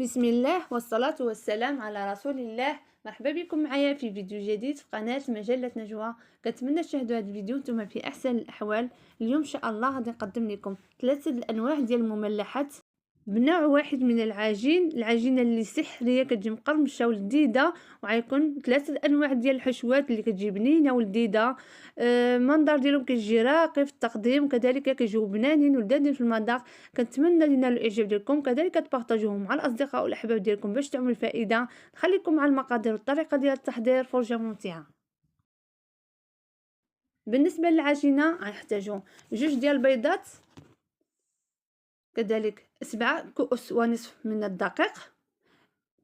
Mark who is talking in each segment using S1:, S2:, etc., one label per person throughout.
S1: بسم الله والصلاة والسلام على رسول الله. مرحبا بكم معايا في فيديو جديد في قناة مجلة نجوى. كنتمنى تشاهدوا هذا الفيديو نتوما في احسن الاحوال. اليوم ان شاء الله غادي نقدم لكم ثلاثة الانواع ديال المملحات بنوع واحد من العجينه اللي سحريه كتجي مقرمشه ولذيذه، وغيكون ثلاثه الانواع ديال الحشوات اللي كتجي بنينه ولذيذه. المنظر ديالهم كيجي راقي في التقديم، كذلك كيجيو بنانين ولذاذين في المذاق. كنتمنى ينالوا الاعجاب ديالكم، كذلك تبارطاجوهم مع الاصدقاء والاحباب ديالكم باش تعملوا الفائده. نخليكم مع المقادير والطريقه ديال التحضير، فرجه ممتعه. بالنسبه للعجينه غنحتاجو جوج ديال البيضات، كذلك 7 كؤوس ونصف من الدقيق،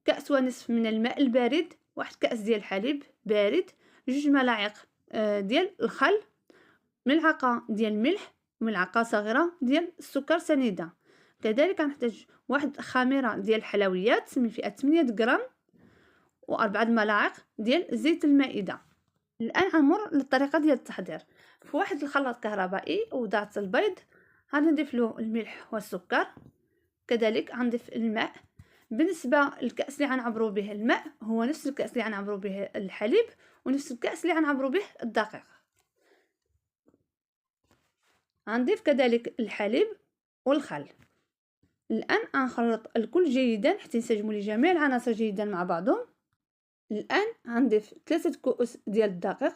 S1: كأس ونصف من الماء البارد، واحد كأس ديال الحليب بارد، جوج ملاعق ديال الخل، ملعقة ديال الملح، وملعقة صغيرة ديال السكر سنيدة. كذلك غنحتاج واحد خميرة ديال الحلويات من فئة 8 غرام، و4 ملاعق ديال زيت المائدة. الآن غنمر للطريقة ديال التحضير. في واحد الخلاط كهربائي وضعت البيض، غنضيف له الملح والسكر، كذلك غنضيف الماء. بالنسبه للكاس اللي غنعبروا به الماء هو نفس الكاس اللي غنعبروا به الحليب، ونفس الكاس اللي غنعبروا به الدقيق. غنضيف كذلك الحليب والخل. الان غنخلط الكل جيدا حتى ينسجموا لي جميع العناصر جيدا مع بعضهم. الان غنضيف 3 كؤوس ديال الدقيق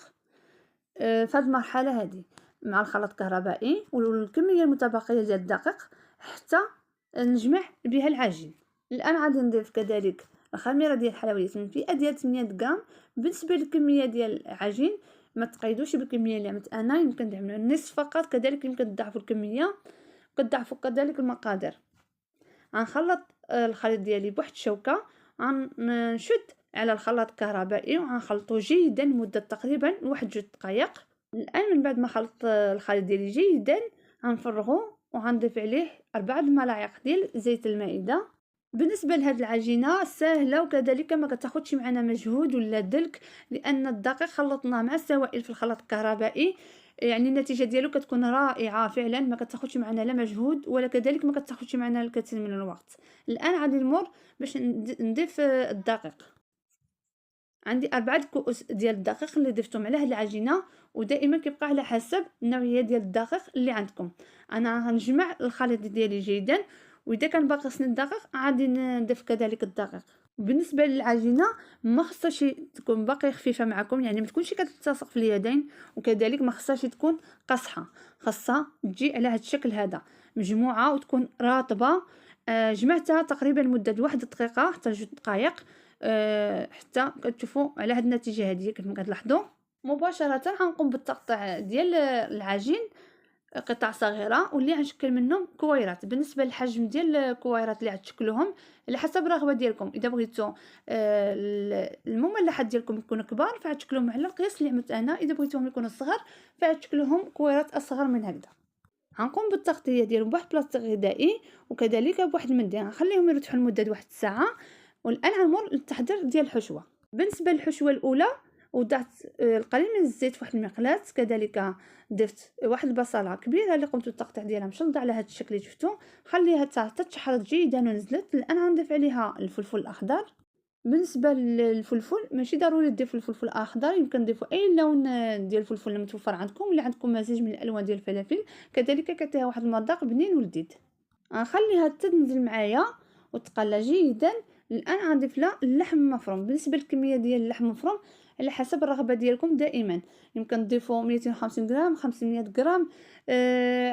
S1: في هذه المرحله هذه مع الخلاط الكهربائي والكميه المتبقيه ديال الدقيق حتى نجمع بها العجين. الان غادي نضيف كذلك الخميره ديال الحلويات من فئه ديال 8 غرام. بالنسبه للكميه ديال العجين ما تقيدوش بالكميه اللي عملت انا، يمكن تعملوا النصف فقط، كذلك يمكن تضاعفوا الكميه وكتضاعفوا كذلك المقادير. غنخلط الخليط ديالي بواحد الشوكه، غنشد على الخلاط الكهربائي وغنخلطو جيدا لمده تقريبا 1-2 دقائق. الان من بعد ما خلطت الخليط ديالي جيدا غنفرغوه وغنضيف عليه 4 ملاعق ديال زيت المائده. بالنسبه لهاد العجينه سهله وكذلك ما كتاخذش معنا مجهود ولا دلك، لان الدقيق خلطناه مع السوائل في الخلاط الكهربائي، يعني النتيجه ديالو كتكون رائعه فعلا، ما كتاخذش معنا لا مجهود ولا كذلك ما كتاخذش معنا الكثير من الوقت. الان غادي نمر باش نضيف الدقيق. عندي 4 كؤوس ديال الدقيق اللي ضفتهم على هاد العجينه، ودائما كيبقى على حسب النوعيه ديال الدقيق اللي عندكم. انا غنجمع الخليط ديالي جيدا، واذا كان باقي سن الدقيق غادي نضيف كذلك الدقيق. بالنسبه للعجينه ما خصهاش تكون باقي خفيفه معكم، يعني ما تكونش كتلتصق في اليدين، وكذلك ما خصهاش تكون قاصحه، خاصها تجي على هذا الشكل هذا مجموعه وتكون رطبه. جمعتها تقريبا لمده 1 دقيقه حتى 2 دقائق، حتى كتشوفوا على هذه النتيجه هذه كما كتلاحظوا. مباشره غنقوم بالتقطيع ديال العجين قطع صغيره واللي غنشكل منهم كويرات. بالنسبه للحجم ديال الكويرات اللي غتشكلوهم على حسب الرغبه ديالكم، اذا بغيتوا المملحات ديالكم يكونوا كبار فغتشكلوهم على القياس اللي عملت انا، اذا بغيتوهم يكونوا صغار فغتشكلوهم كويرات اصغر من هكذا. غنقوم بالتغطيه ديالهم بواحد بلاستيك غذائي وكذلك بواحد المنديل، غنخليهم يرتاحوا لمده 1 ساعه. والان غنمر للتحضير ديال الحشوه. بالنسبه للحشوه الاولى وضعت القليل من الزيت في واحد المقلاة، كذلك ضفت واحد البصله كبيره اللي قمت بالتقطيع ديالها مشلضه على هذا الشكل اللي شفتوا، خليها حتى تشحرط جيدا ونزلت. الان غنضيف عليها الفلفل الاخضر. بالنسبه للفلفل ماشي ضروري تضيفوا الفلفل الاخضر، يمكن تضيفوا اي لون ديال الفلفل المتوفر عندكم، اللي عندكم مزيج من الالوان ديال الفلافل كذلك كتعطيها واحد المذاق بنين ولذيذ. غنخليها تنزل معايا وتقلى جيدا. الان غنضيف لها اللحم المفروم. بالنسبه للكميه ديال اللحم المفروم على حسب الرغبه ديالكم، دائما يمكن تضيفوا 250 غرام 500 غرام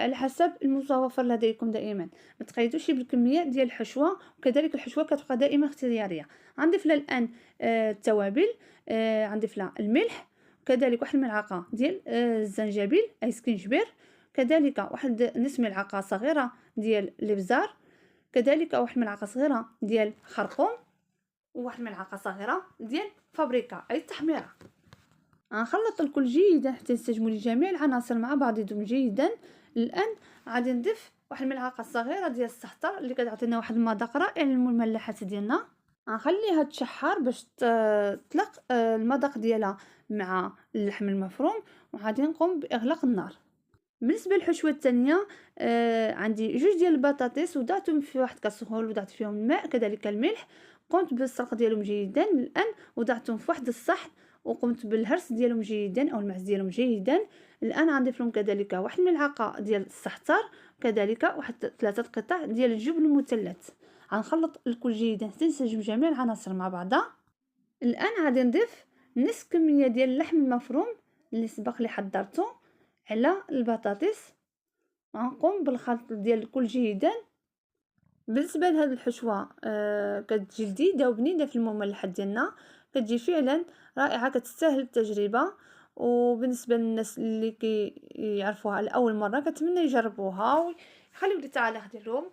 S1: على حسب المتوفر لديكم. دائما ما تقيدوش بالكميه ديال الحشوه، وكذلك الحشوه كتبقى دائما اختياريه. غنضيف لها الان التوابل. غنضيف لها الملح، وكذلك واحد الملعقه ديال الزنجبيل اي سكينجبير، كذلك واحد نصف ملعقه صغيره ديال الابزار، كذلك واحد ملعقه صغيره ديال خرقوم، وواحد ملعقه صغيره ديال فابريكا اي التحميره. غنخلط الكل جيدا حتى ينسجموا لي جميع العناصر مع بعضهم جيدا. الان غادي نضيف واحد الملعقه صغيره ديال الزعتر اللي كتعطينا واحد المذاق رائع للمملحات ديالنا. غنخليها تشحر باش تطلق المذاق ديالها مع اللحم المفروم، وغادي نقوم باغلاق النار. بالنسبة للحشوة الثانية عندي جوج ديال البطاطس وضعتهم في واحد كاسرول وضعت فيهم الماء كذلك الملح، قمت بالسلق ديالهم جيدا. الآن وضعتهم في واحد الصحن وقمت بالهرس ديالهم جيدا أو المعز ديالهم جيدا. الآن غنضيف لهم كذلك واحد الملعقة ديال الزعتر وكذلك واحد 3 قطع ديال الجبن المثلث. غنخلط الكل جيدا حتى نسجم جميع العناصر مع بعضها. الآن غادي نضيف نصف كمية ديال اللحم المفروم اللي سبق لي حضرته على البطاطس، وغنقوم بالخلط ديال الكل جيدا. بالنسبه لهاد الحشوه كتجي لذيذه وبنينه في المملحات ديالنا، كتجي فعلا رائعه، كتستاهل التجربه. وبالنسبه للناس اللي كيعرفوها لاول مره كنتمنى يجربوها ويخليو لي التعليق ديالهم.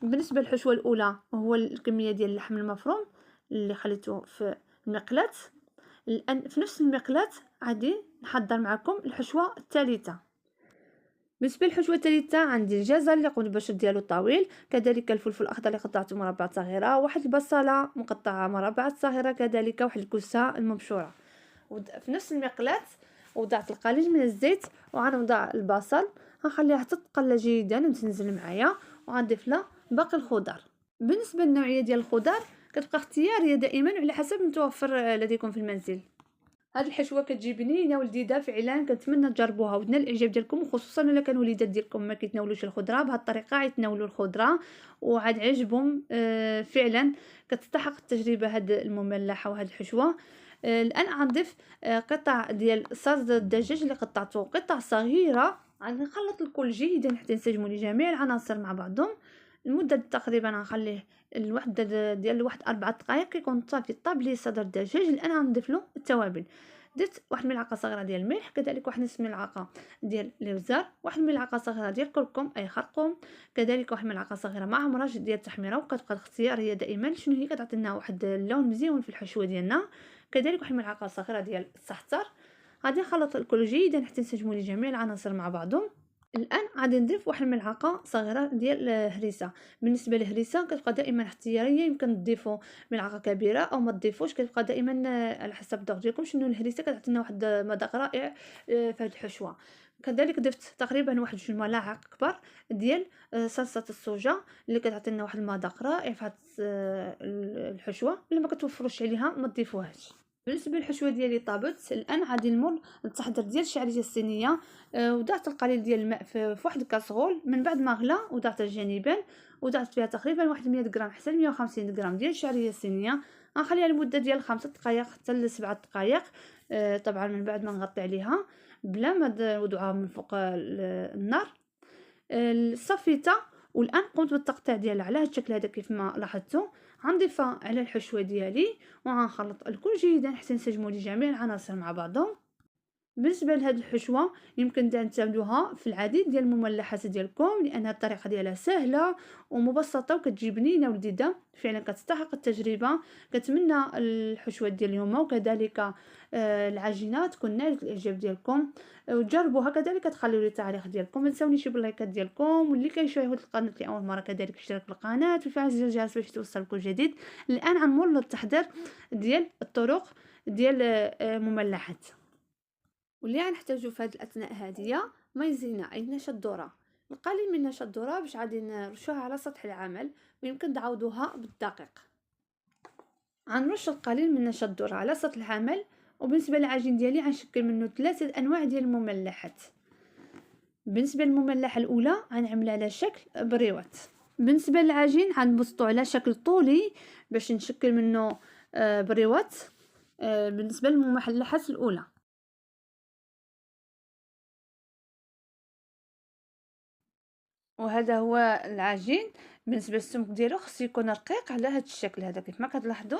S1: بالنسبه للحشوه الاولى هو الكميه ديال اللحم المفروم اللي خليته في المقلاة. الان في نفس المقلاة غادي نحضر معكم الحشوه الثالثه. بالنسبه للحشوه الثالثه عندي الجزر اللي قمت بالبشر ديالو طويل، كذلك الفلفل الاخضر اللي قطعته مربعات صغيره، واحد البصله مقطعه مربعات صغيره، كذلك واحد الكوسه المبشوره. في نفس المقلاة وضعت القليل من الزيت وغنوضع البصل، غنخليها حتى تقلى جيدا وتنزل معايا، وغنضيف لها باقي الخضر. بالنسبه للنوعيه ديال الخضر كتبقى اختياريه دائما على حسب متوفر لديكم في المنزل. هاد الحشوه كتجي بنينه ولذيذه فعلا، كنتمنى تجربوها ودنا الاعجاب ديالكم، وخصوصا الا كانوا وليدات ديالكم ما كيتناولوش الخضره. بهذه الطريقه يتناولوا الخضره وعاد عجبهم فعلا. كتستحق التجربه هاد المملحه وهاد الحشوه. الان غنضيف قطع ديال صلصه الدجاج اللي قطعته قطع صغيره. غادي نخلط الكل جيدا حتى نسجموا جميع العناصر مع بعضهم. المده تقريبا غنخليه الوحده ديال واحد 4 دقائق كيكون صافي طاب لي صدر الدجاج. الان غنضيف له التوابل. درت واحد الملعقه صغيره ديال الملح، كذلك واحد نصف ملعقه ديال الابزار، واحد الملعقه صغيره ديال الكركم اي خرقوم، كذلك واحد الملعقه صغيره مع عمره ديال التحميره، وكتبقى الاختياريه دائما شنو هي كتعطينا واحد اللون مزيون في الحشوه ديالنا. كذلك واحد الملعقه صغيره ديال الزعتر. غادي نخلط الكل جيدا حتى نسجموا لي جميع العناصر مع بعضهم. الان غادي نضيف واحد الملعقه صغيره ديال الهريسه. بالنسبه للهريسه كتبقى دائما اختياريه، يمكن تضيفوا ملعقه كبيره او ما تضيفوش، كتبقى دائما على حسب الذوق ديالكم. شنو الهريسه كتعطينا واحد مذاق رائع في هذه الحشوه. كذلك ضفت تقريبا واحد 2 ملاعق كبار ديال صلصه الصوجا اللي كتعطينا واحد المذاق رائع في هذه الحشوه. الا ما كتوفروش عليها ما تضيفوهاش. بالنسبه للحشوه ديالي طابت. الان غادي نمر للتحضير ديال الشعريه الصينيه. وضعت القليل ديال الماء في واحد الكاسرول. من بعد ما غلا وضعت الجانبين، وضعت فيها تقريبا واحد 100 غرام حتى 150 غرام ديال الشعريه الصينيه. غنخليها لمده ديال 5 دقائق حتى ل 7 دقائق. طبعا من بعد ما نغطي عليها بلا ما نوضعها من فوق النار. صفيتها. والان قمت بالتقطيع ديالها على هذا الشكل هذا كيف ما لاحظتوا. غنضيفها على الحشوه ديالي وغنخلط الكل جيدا حتى نسجموا لي جميع العناصر مع بعضهم. بالنسبه لهاد الحشوه يمكن تعملوها في العديد ديال المملحات ديالكم، لان الطريقه ديالها سهله ومبسطه وكتجي بنينه ولذيذه فعلا، كتستحق التجربه. كنتمنى الحشوه ديال اليوم وكذلك العجينه تكون نالت الاعجاب ديالكم وتجربوها. كذلك تخليو لي التعليق ديالكم، ما تنساونيش باللايكات ديالكم، واللي كيشاهد القناه لاول مره كذلك اشترك في القناه وفعل زر الجرس باش توصلكم جديد. الان غنمر للتحضير ديال الطرق ديال المملحات، واللي غنحتاجو في هذه الاثناء هذه مايزينا اي نشا الذره، القليل من نشا الذره باش غادي نرشوها على سطح العمل، ويمكن تعوضوها بالدقيق. غنرش القليل من نشا الذره على سطح العمل. وبالنسبه للعجين ديالي غنشكل منه 3 انواع ديال المملحات. بالنسبه للمملحه الاولى غنعملها على شكل بريوات. بالنسبه للعجين غنبسطو على شكل طولي باش نشكل منه بريوات. بالنسبه للمملحات الاولى. وهذا هو العجين. بالنسبه للسمك ديالو خصو يكون رقيق على هذا الشكل هذا كيف ما كتلاحظوا.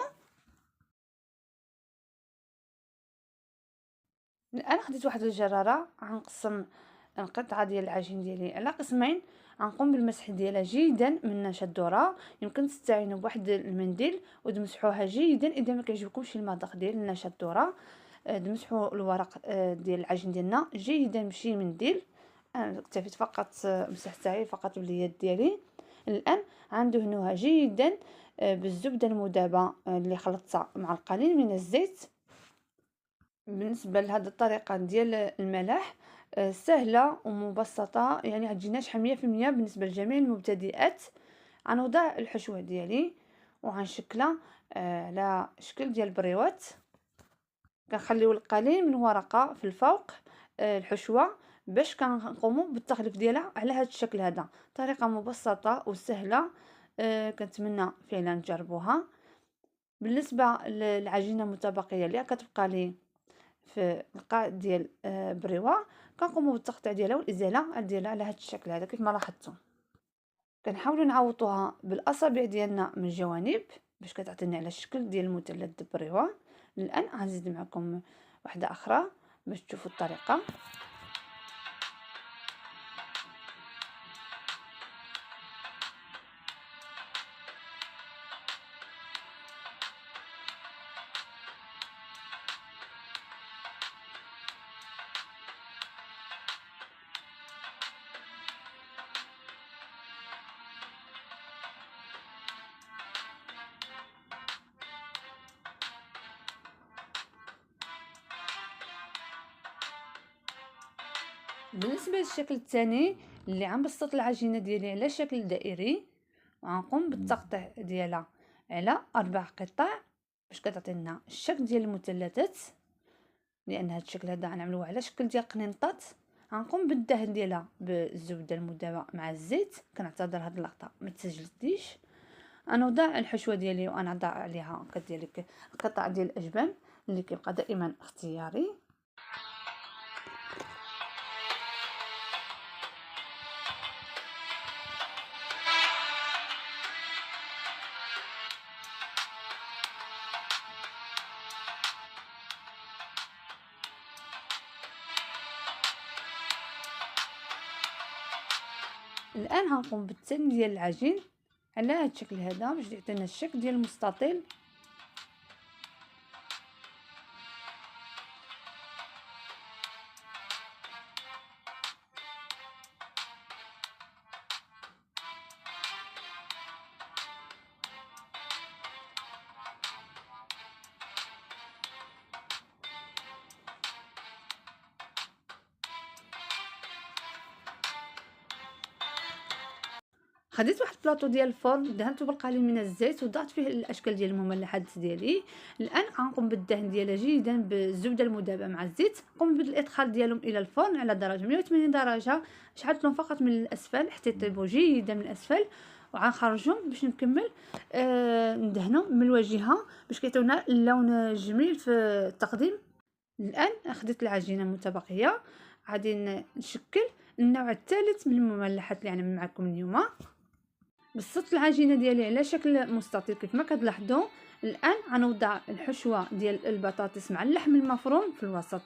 S1: الان خديت واحد الجراره غنقسم القطعه ديال العجين ديالي على قسمين. غنقوم بالمسح ديالها جيدا من نشا الذره. يمكن تستعينوا بواحد المنديل وتمسحوها جيدا اذا ما كيعجبكمش المذاق ديال نشا الذره. تمسحوا الورق ديال العجين ديالنا جيدا بشي منديل. انا اكتفيت فقط مسحتها فقط باليد ديالي. الان غندهنوها جيدا بالزبده المذابه اللي خلطتها مع القليل من الزيت. بالنسبه لهذه الطريقه ديال الملاح سهلة ومبسطة، يعني غتجي ناجحة 100% بالنسبة لجميع المبتدئات. غنوضع الحشوة ديالي وغنشكلها على شكل ديال البريوات. كنخليو القليل من ورقة في الفوق الحشوة باش كنقوموا بالتغليف ديالها على هذا الشكل هذا. طريقة مبسطة وسهلة، كنتمنى فعلا تجربوها. بالنسبة للعجينة المتبقية اللي كتبقى لي في القاع ديال بريوه، كنقوموا بالتقطيع ديالها والازاله ديالها على هذا الشكل هذا كيف ما لاحظتوا. كنحاولوا نعوضوها بالاصابع ديالنا من الجوانب باش كتعطينا على الشكل ديال المثلث بريوه. الان غنزيد معكم واحده اخرى باش تشوفوا الطريقه. بالنسبه للشكل الثاني اللي غنبسط العجينه ديالي على شكل دائري، وغنقوم بالتقطيع ديالها على 4 قطع باش كتعطينا الشكل ديال المثلثات. لان هذا الشكل هذا غنعملوه على شكل ديال قنينطات. غنقوم بالدهن ديالها بالزبده المذابه مع الزيت. كنعتذر هذه اللقطه ما تسجلتيش. غنوضع الحشوه ديالي وغنضع عليها كذلك قطع ديال الاجبان اللي كيبقى دائما اختياري. الان غنقوم بالتن ديال العجين على هذا الشكل هذا باش يعطينا الشكل ديال المستطيل. خديت واحد البلاطو ديال الفرن دهنته بالقليل من الزيت وضعت فيه الاشكال ديال المملحات ديالي. الان غنقوم بالدهن ديالها جيدا بالزبده المذابه مع الزيت. قوم بالادخال ديالهم الى الفرن على درجه 180 درجه. شعلت لهم فقط من الاسفل حتى يطيبوا جيدا من الاسفل، وغنخرجهم باش نكمل ندهنهم من الواجهه باش كيعطيونا اللون الجميل في التقديم. الان اخذت العجينه المتبقيه غادي نشكل النوع الثالث من المملحات اللي غنعمل معكم اليوم. بسطت العجينه ديالي على شكل مستطيل كيف ما كتلاحظوا. الان غنوضع الحشوه ديال البطاطس مع اللحم المفروم في الوسط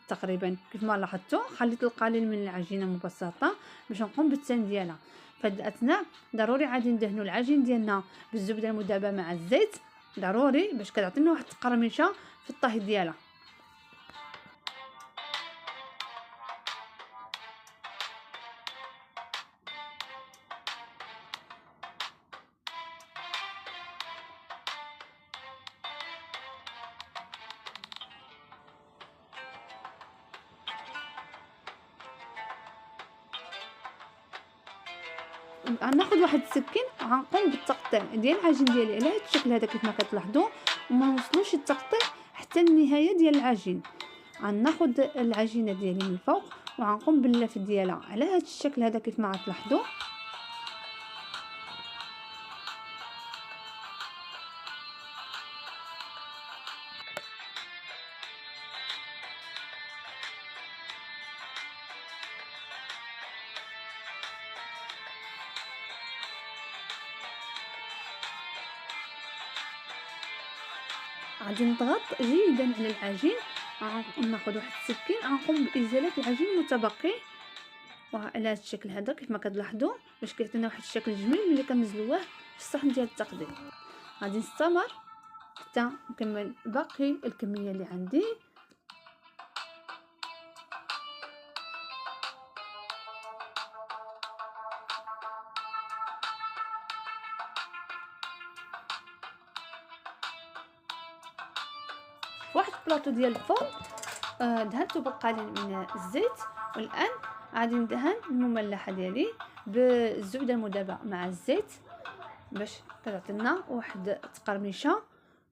S1: تقريبا كيف ما لاحظتوا. خليت القليل من العجينه مبسطه باش نقوم بالتن ديالها. فهاد الاثناء ضروري غادي ندهنوا العجين ديالنا بالزبده المذابه مع الزيت، ضروري باش كتعطينا واحد التقرميشه في الطهي ديالها. غناخذ واحد السكين وغنقوم بالتقطيع ديال العجين ديالي على هذا الشكل هذا كيف ما كتلاحظوا، وما نوصلوش التقطيع حتى النهايه ديال العجين. غناخذ العجينه ديالي من الفوق وغنقوم باللف ديالها على هذا الشكل هذا كيف ما غتلاحظوا. غادي نضغط جيدا على العجين. ناخذ واحد السكين غنقوم بازاله العجين المتبقي وعلى هذا الشكل هذا كيف ما كتلاحظوا باش كيعطينا واحد الشكل جميل ملي كنزلوه في الصحن ديال التقديم. غادي نستمر حتى نكمل باقي الكميه اللي عندي. واحد البلاطو ديال الفرن دهنته بالقليل من الزيت والان غادي ندهن المملحه ديالي بالزبده المذابه مع الزيت باش كتعطينا واحد التقرميشه،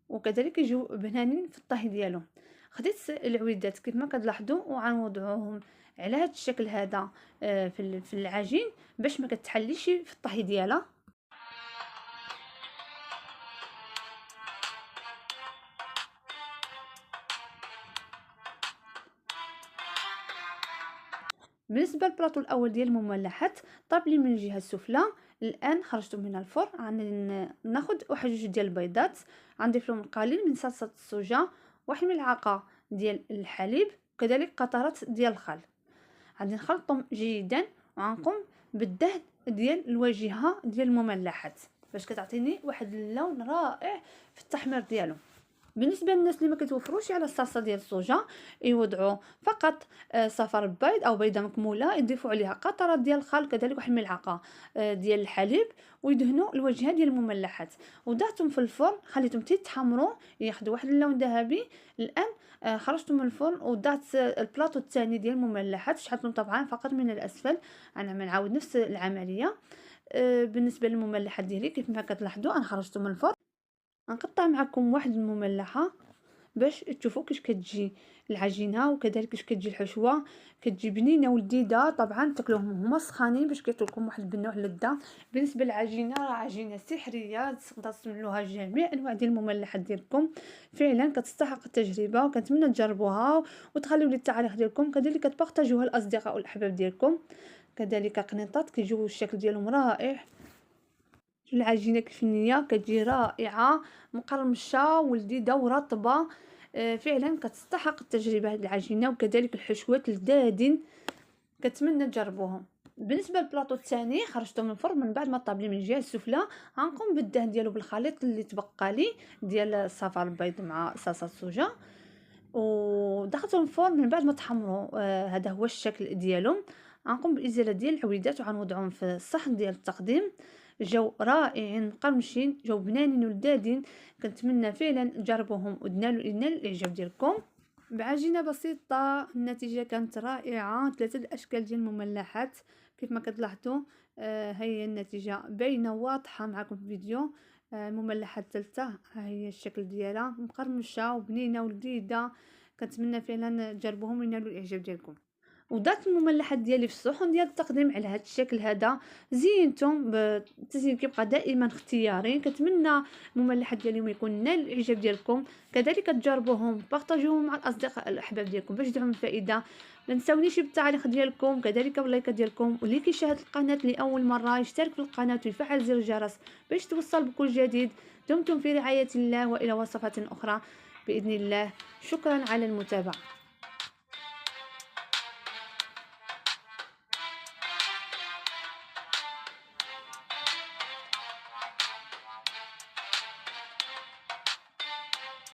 S1: وكذلك يجيو بنانين في الطهي ديالهم. خديت العويدات كيف ما كتلاحظوا وغنوضعوهم على هذا الشكل هذا في العجين باش ما كتحليش في الطهي ديالها. بالنسبه للبلاطو الاول ديال المملحات طاب لي من الجهه السفلى. الان خرجته من الفرن، غادي ناخذ واحد جوج ديال البيضات، غنضيف لهم القليل من صلصه الصوجا، واحد ملعقه ديال الحليب، وكذلك قطرات ديال الخل. غادي نخلطهم جيدا وغنقوم بالدهن ديال الواجهه ديال المملحات باش كتعطيني واحد اللون رائع في التحمير ديالهم. بالنسبه للناس اللي ما كتوفروش على الصلصه ديال الصوجا، يوضعوا فقط صفر بيض او بيضه مكموله، يضيفوا عليها قطرات ديال الخل، كذلك واحد الملعقه ديال الحليب، ويدهنوا الواجهه ديال المملحات، وضعتهم في الفرن خليتهم تيتحمروا ياخذوا واحد اللون ذهبي. الان خرجتهم من الفرن وضعت البلاطو الثاني ديال المملحات، شحطهم طبعا فقط من الاسفل. انا نعاود نفس العمليه. بالنسبه للمملحات ديالي كيف ما كتلاحظوا انا خرجتهم من الفرن. غنقطع معكم واحد المملحه باش تشوفوا كيفاش كتجي العجينه، وكذلك كيفاش كتجي الحشوه، كتجي بنينه ولذيذه. طبعا تاكلوهم هما سخانين باش كيعطيو لكم واحد البنه واحد اللذه. بالنسبه للعجينه راه عجينه سحريه، تقدروا تعملوها جميع انواع ديال المملحات ديالكم، فعلا كتستحق التجربه، وكنتمنى تجربوها وتخليو لي التعليق ديالكم، كذلك تبارطاجوها الاصدقاء والاحباب ديالكم. كذلك قنيطات كيجيو الشكل ديالهم رائع. العجينه كيف النيه كتجي رائعه مقرمشه ولذيذه ورطبه، فعلا كتستحق التجربه هذه العجينه، وكذلك الحشوات الدادين كنتمنى تجربوهم. بالنسبه للبلاطو الثاني خرجته من الفرن من بعد ما طاب لي من الجهه السفلى، غنقوم بالدهن ديالو بالخليط اللي تبقى لي ديال الصفار البيض مع صلصه الصوجا، ودخلتهم الفرن من بعد ما تحمروا. هذا هو الشكل ديالهم. غنقوم بالازاله ديال العويدات وغنوضعهم في الصحن ديال التقديم. جاو رائعين مقرمشين، جاو بنانين ولذاذين، كنتمنى فعلا تجربوهم وتنالوا الاعجاب ديالكم. بعجينه بسيطه النتيجه كانت رائعه. 3 الاشكال ديال المملحات كيف ما كتلاحظوا. هي النتيجه باينه واضحه معكم في الفيديو. المملحه الثالثه ها هي الشكل ديالها مقرمشه وبنينه ولذيذه، كنتمنى فعلا تجربوهم وينالوا الاعجاب ديالكم. وضعت المملحات ديالي في الصحن ديال التقديم على هذا الشكل هذا، زينتهم بالتزيين كيبقى دائما اختياري. كنتمنى المملحات ديالهم يكون نال الاعجاب ديالكم، كذلك تجربوهم بارطاجوهم مع الاصدقاء الاحباب ديالكم باش تدعموا الفائده. ما تنساونيش بالتعليق ديالكم، كذلك باللايكات ديالكم، واللي كيشاهد القناه لاول مره يشترك في القناه ويفعل زر الجرس باش توصل بكل جديد. دمتم في رعايه الله، والى وصفات اخرى باذن الله. شكرا على المتابعه.